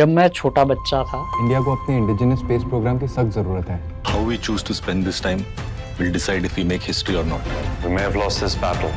जब मैं छोटा बच्चा था, इंडिया को अपने इंडिजिनस स्पेस प्रोग्राम की सख्त जरूरत है। How we choose to spend this time will decide if we make history or not. We may have lost this battle,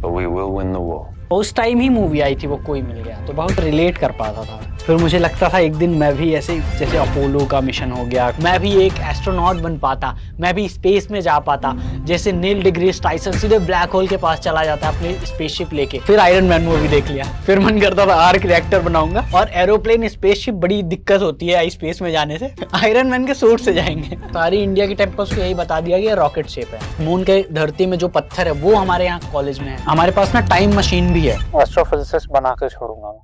but we will win the war. उस time ही movie आई थी वो कोई मिल गया, तो बहुत रिलेट कर पाता था। फिर मुझे लगता था एक दिन मैं भी ऐसे जैसे अपोलो का मिशन हो गया, मैं भी एक एस्ट्रोनॉट बन पाता, मैं भी स्पेस में जा पाता, जैसे नील डिग्रीज टाइसन सीधे ब्लैक होल के पास चला जाता अपनी स्पेसशिप लेके। फिर आयरन मैन मूवी देख लिया, फिर मन करता था आर्क रिएक्टर बनाऊंगा, और एरोप्लेन स्पेसशिप बड़ी दिक्कत होती है स्पेस में जाने से, आयरन मैन के सूट से जाएंगे। सारी इंडिया की टेम्पल्स को यही बता दिया कि रॉकेट शेप है। मून के धरती में जो पत्थर है वो हमारे यहाँ कॉलेज में है। हमारे पास ना टाइम मशीन भी है। एस्ट्रोफिजिसिस्ट बना के छोड़ूंगा मैं।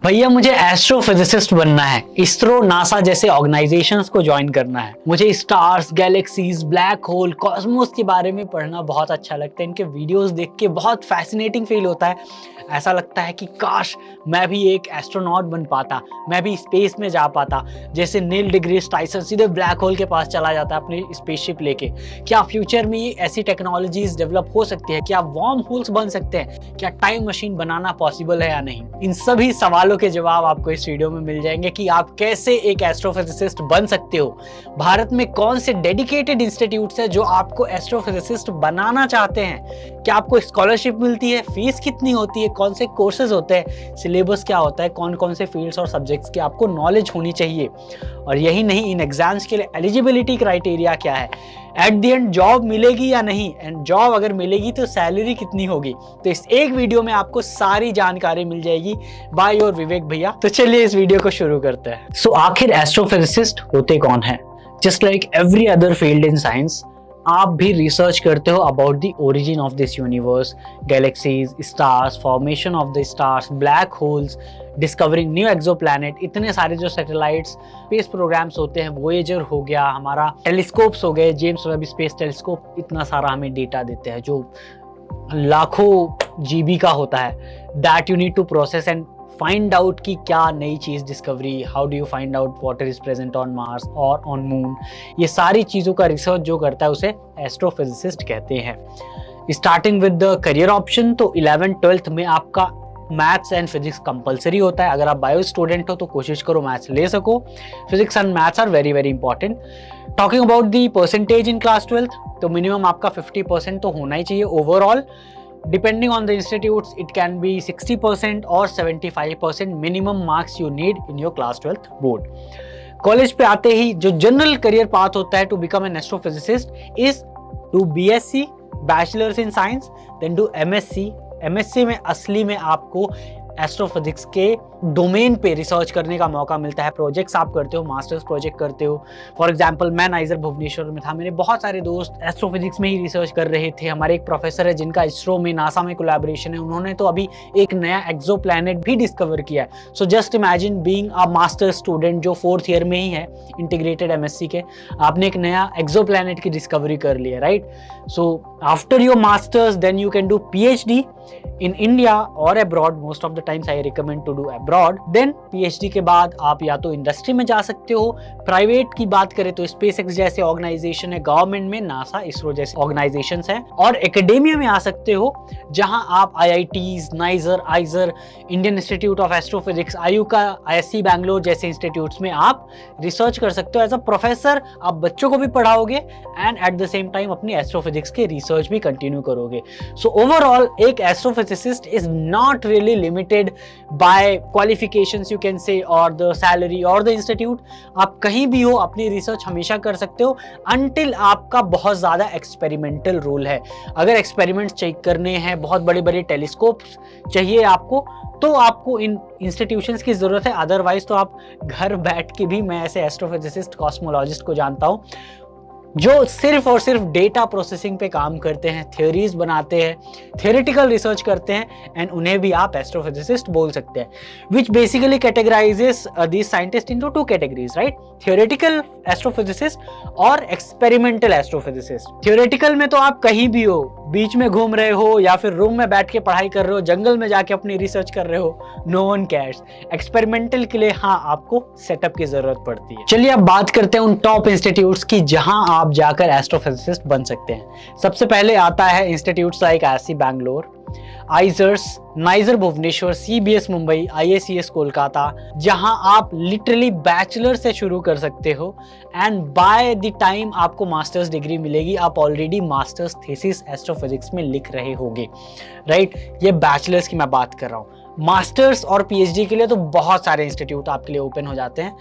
भैया मुझे एस्ट्रोफिजिसिस्ट बनना है, इसरो नासा जैसे ऑर्गेनाइजेशंस को ज्वाइन करना है। मुझे stars, galaxies, black hole, Cosmos के बारे में पढ़ना बहुत अच्छा लगता है। इनके वीडियोस देख के बहुत फैसिनेटिंग फील होता है। ऐसा लगता है कि काश मैं भी एक एस्ट्रोनॉट बन पाता, मैं भी स्पेस में जा पाता, जैसे नील डिग्रीज टाइसन सीधे ब्लैक होल के पास चला जाता है अपनी स्पेसशिप लेके। क्या फ्यूचर में ऐसी टेक्नोलॉजीज डेवलप हो सकती है? क्या वार्म होल्स बन सकते हैं? क्या टाइम मशीन बनाना पॉसिबल है या नहीं? इन सभी सवालों के जवाब आपको इस वीडियो में मिल जाएंगे कि आप कैसे एक एस्ट्रोफिजिसिस्ट बन सकते हो। भारत में कौन से डेडिकेटेड इंस्टीट्यूट्स हैं जो आपको एस्ट्रोफिजिसिस्ट बनाना चाहते हैं? क्या आपको स्कॉलरशिप मिलती है? फीस कितनी होती है? कौन से कोर्सेज होते हैं? सिलेबस क्या होता है? कौन कौन से फील्ड्स और सब्जेक्ट्स की आपको नॉलेज होनी चाहिए? और यही नहीं, इन एग्जाम्स के लिए एलिजिबिलिटी क्राइटेरिया क्या है? एट द एंड जॉब मिलेगी या नहीं, एंड जॉब अगर मिलेगी तो सैलरी कितनी होगी? तो इस एक वीडियो में आपको सारी जानकारी मिल जाएगी बाय योर विवेक भैया। तो चलिए इस वीडियो को शुरू करते हैं। सो आखिर एस्ट्रोफिजिसिस्ट होते कौन है? Just like every other field in science, आप भी रिसर्च करते हो about the origin of this universe, galaxies, stars, formation of the stars, black holes, discovering new exoplanet. इतने सारे जो सैटेलाइट्स, स्पेस प्रोग्राम्स होते हैं, वोएजर हो गया, हमारा टेलीस्कोप्स हो गए, जेम्स वेब स्पेस टेलीस्कोप, इतना सारा हमें डेटा देते हैं जो लाखों जीबी का होता है, that you need to process and find out कि क्या नई चीज़ discovery, how do you find out water is present on Mars और ऑन मून। ये सारी चीज़ों का रिसर्च जो करता है उसे एस्ट्रोफिजिसिस्ट कहते हैं। Starting with the career option, तो 11th-12th में आपका मैथ्स एंड फिजिक्स कंपलसरी होता है। अगर आप बायो स्टूडेंट हो तो कोशिश करो मैथ्स ले सको। Physics and maths are very very important. Talking about the percentage in class 12th, तो मिनिमम आपका 50% तो होना ही चाहिए overall. Depending on the institutes, it can be 60% or 75% minimum marks you need in your class 12th board. College पे आते ही जो जनरल करियर पाथ होता है to become an astrophysicist is to BSc, bachelors in science, then to MSc। MSc में असली में आपको एस्ट्रोफिजिक्स के डोमेन पे रिसर्च करने का मौका मिलता है। प्रोजेक्ट्स आप करते हो, मास्टर्स प्रोजेक्ट करते हो। फॉर एग्जांपल मैं नाइजर भुवनेश्वर में था, मेरे बहुत सारे दोस्त एस्ट्रोफिजिक्स में ही रिसर्च कर रहे थे। हमारे एक प्रोफेसर है जिनका इसरो में, नासा में कोलैबोरेशन है, उन्होंने तो अभी एक नया एक्सोप्लैनेट भी डिस्कवर किया है। So just imagine being a master student जो 4th ईयर में ही है इंटीग्रेटेड MSc के, आपने एक नया एक्सोप्लैनेट की डिस्कवरी कर ली है, right? So after your masters then you can do PhD in India or abroad. Most of the times I recommend to do abroad. Then PhD के बाद आप या तो इंडस्ट्री में जा सकते हो, प्राइवेट की बात करें तो SpaceX जैसे ऑर्गेनाइजेशन है, गवर्नमेंट में नासा, इसरो जैसे ऑर्गेनाइजेशंस हैं, और एकेडेमिया में आ सकते हो जहां आप IITs, niger, आइजर, Indian institute of astrophysics, IUCAA, ISC Bangalore जैसे इंस्टीट्यूट्स में आप रिसर्च कर सकते हो। एज अ प्रोफेसर आप बच्चों को भी पढ़ाओगे and at the same time अपनी एस्ट्रोफिजिक्स के रिसर्च भी कंटिन्यू करोगे। सो ओवरऑल एक astrophysicist is not really limited by qualifications you can say or the salary or the institute. आप कहीं भी हो अपनी रिसर्च हमेशा कर सकते हो until आपका बहुत ज़्यादा एक्सपेरिमेंटल रोल है। अगर एक्सपेरिमेंट्स चेक करने हैं, बहुत बड़े बड़े टेलीस्कोप्स चाहिए आपको, तो आपको इन इंस्टीट्यूशंस की ज़रूरत है। अदरवाइज तो आप घर बैठ के भी, मैं ऐसे एस्ट्रोफिजिसिस्ट, कॉस्मोलॉजिस्ट को जानता हूँ जो सिर्फ और सिर्फ डेटा प्रोसेसिंग पे काम करते हैं, थ्योरीज बनाते हैं, थियोरेटिकल रिसर्च करते हैं, एंड उन्हें भी आप एस्ट्रोफिजिसिस्ट बोल सकते हैं। Which basically categorises these scientist into 2 categories, right? Theoretical astrophysicist और एक्सपेरिमेंटल एस्ट्रोफिजिसिस्ट। थियोरेटिकल में तो आप कहीं भी हो, बीच में घूम रहे हो या फिर रूम में बैठ के पढ़ाई कर रहे हो, जंगल में जाके अपनी रिसर्च कर रहे हो, नो वन केयर्स। एक्सपेरिमेंटल के लिए हाँ आपको सेटअप की जरूरत पड़ती है। चलिए अब बात करते हैं उन टॉप इंस्टीट्यूट्स की जहां आप जाकर एस्ट्रोफिजिसिस्ट बन सकते हैं। सबसे पहले आता है institutes like ISC Bangalore, IISERs, NISER Bhubaneswar, CBS Mumbai, IACS Kolkata, जहां आप लिटरली बैचलर से शुरू कर सकते हो एंड बाय द टाइम आपको मास्टर्स डिग्री मिलेगी आप ऑलरेडी मास्टर्स थीसिस एस्ट्रोफिजिक्स में लिख रहे होगे, राइट। ये बैचलर्स की मैं बात कर रहा हूँ। मास्टर्स और PhD के लिए तो बहुत सारे इंस्टीट्यूट आपके लिए ओपन हो जाते हैं।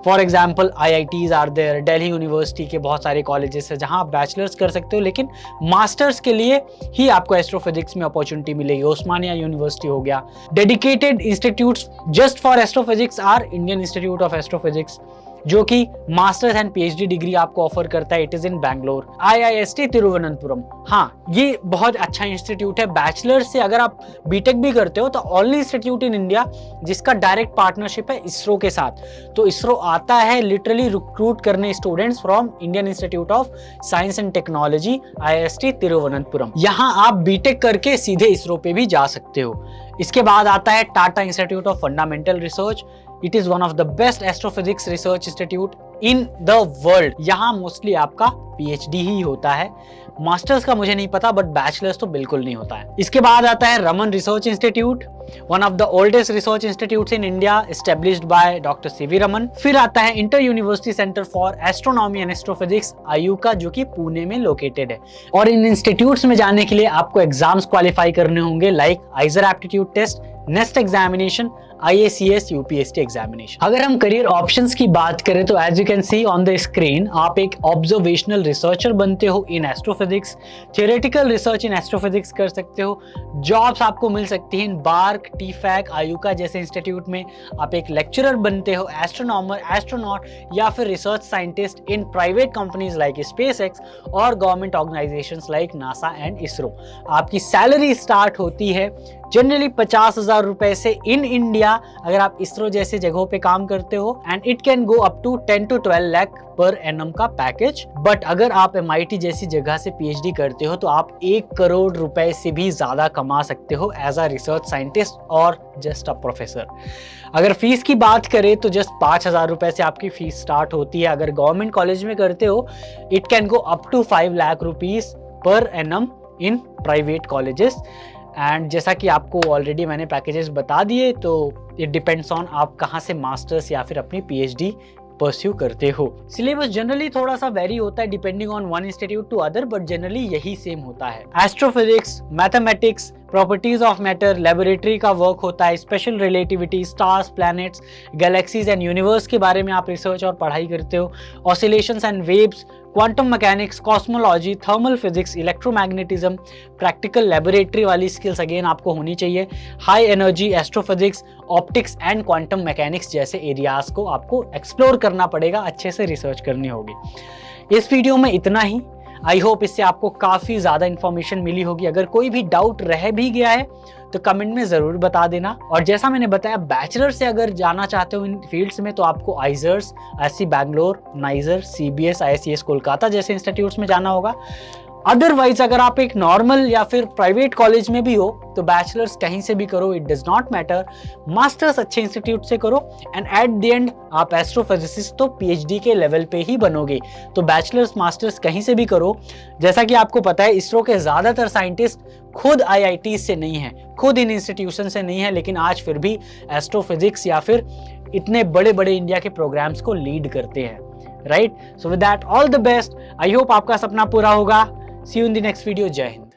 For example IITs are there, Delhi university के बहुत सारे कॉलेजेस हैं जहां आप बैचलर्स कर सकते हो, लेकिन मास्टर्स के लिए ही आपको एस्ट्रोफिजिक्स में अपॉर्चुनिटी मिलेगी। ओस्मानिया यूनिवर्सिटी हो गया। Dedicated institutes just for astrophysics are Indian institute of astrophysics, जो कि मास्टर्स एंड PhD डिग्री आपको ऑफर करता है। It is in Bangalore. IIST Thiruvananthapuram, हाँ ये बहुत अच्छा इंस्टीट्यूट है। बैचलर से अगर आप बीटेक भी करते हो तो ओनली इंस्टीट्यूट इन इंडिया जिसका डायरेक्ट पार्टनरशिप है इसरो के साथ। तो इसरो आता है लिटरली रिक्रूट करने students from Indian institute of science and technology IIST Thiruvananthapuram. यहाँ आप बीटेक करके सीधे इसरो पे भी जा सकते हो। इसके बाद आता है Tata institute of fundamental research. It is one of the best astrophysics research institute in the world. यहाँ मोस्टली आपका PhD ही होता है। मास्टर्स का मुझे नहीं पता, बट बैचलर्स तो बिल्कुल नहीं होता है। इसके बाद आता है Raman research institute, one of the oldest research institutes in India, established by doctor CV Raman. फिर आता है inter university centre for astronomy and astrophysics IUCAA, जो कि पुणे में लोकेटेड है। और इन इंस्टीट्यूट्स में जाने के लिए आपको एग्जाम्स क्वालिफाई करने होंगे, like IISER aptitude test, NEST examination, IACS UPSC examination. अगर हम करियर ऑप्शंस की बात करें तो as you can see on the screen, आप एक ऑब्जर्वेशनल रिसर्चर बनते हो in astrophysics, theoretical research in astrophysics कर सकते हो। जॉब्स आपको मिल सकती हैं इन बार्क, TFAC, IUCAA जैसे इंस्टीट्यूट में। आप एक लेक्चरर बनते हो, एस्ट्रोनॉमर, एस्ट्रोनॉट या फिर research scientist in private companies like SpaceX और government organisations like NASA and ISRO. आपकी सैलरी स्टार्ट होती है जनरली 50,000 रुपए से इन इंडिया अगर आप इसरो जैसे जगहों पे काम करते हो, and it can go up to 10 to 12 lakh per annum का पैकेज। बट अगर आप MIT जैसी जगह से PhD करते हो तो आप 1 करोड़ रुपए से भी ज्यादा कमा सकते हो एज अ रिसर्च साइंटिस्ट और जस्ट अ प्रोफेसर। अगर फीस की बात करें तो जस्ट 5,000 रुपए से आपकी फीस स्टार्ट होती है। अगर गवर्नमेंट कॉलेज में करते हो it can go up to 5 lakh rupees per annum in private colleges. And जैसा कि आपको ऑलरेडी मैंने पैकेजेस बता दिए, तो इट डिपेंड्स ऑन आप कहाँ से मास्टर्स या फिर अपनी PhD परस्यू करते हो। सिलेबस जनरली थोड़ा सा वेरी होता है depending on one institute to other, but generally यही सेम होता है। Astrophysics, mathematics, properties of matter, laboratory का वर्क होता है, special relativity, stars, planets, galaxies and universe के बारे में आप रिसर्च और पढ़ाई करते हो। Oscillations and waves, quantum mechanics, cosmology, thermal physics, electromagnetism, practical laboratory वाली स्किल्स अगेन आपको होनी चाहिए। High energy astrophysics, optics and quantum mechanics जैसे एरियाज को आपको एक्सप्लोर करना पड़ेगा, अच्छे से रिसर्च करनी होगी। इस वीडियो में इतना ही। आई होप इससे आपको काफ़ी ज़्यादा इन्फॉर्मेशन मिली होगी। अगर कोई भी डाउट रह भी गया है तो कमेंट में ज़रूर बता देना। और जैसा मैंने बताया, बैचलर से अगर जाना चाहते हो इन फील्ड्स में तो आपको IISERs, IISc Bangalore, niger, CBS, IACS Kolkata जैसे इंस्टीट्यूट्स में जाना होगा। अदरवाइज अगर आप एक नॉर्मल या फिर प्राइवेट कॉलेज में भी हो तो बैचलर्स कहीं से भी करो, it does not matter. Masters अच्छे इंस्टीट्यूट से करो एंड एट द एंड आप एस्ट्रोफिजिसिस्ट तो PhD के लेवल पे ही बनोगे। तो बैचलर्स मास्टर्स कहीं से भी करो। जैसा कि आपको पता है, इसरो के ज्यादातर साइंटिस्ट खुद IIT से नहीं है, खुद इन इंस्टीट्यूशन से नहीं है, लेकिन आज फिर भी एस्ट्रोफिजिक्स या फिर इतने बड़े बड़े इंडिया के प्रोग्राम्स को लीड करते हैं, right. So with that all the best. I hope आपका सपना पूरा होगा। See you in the next video. Jai Hind.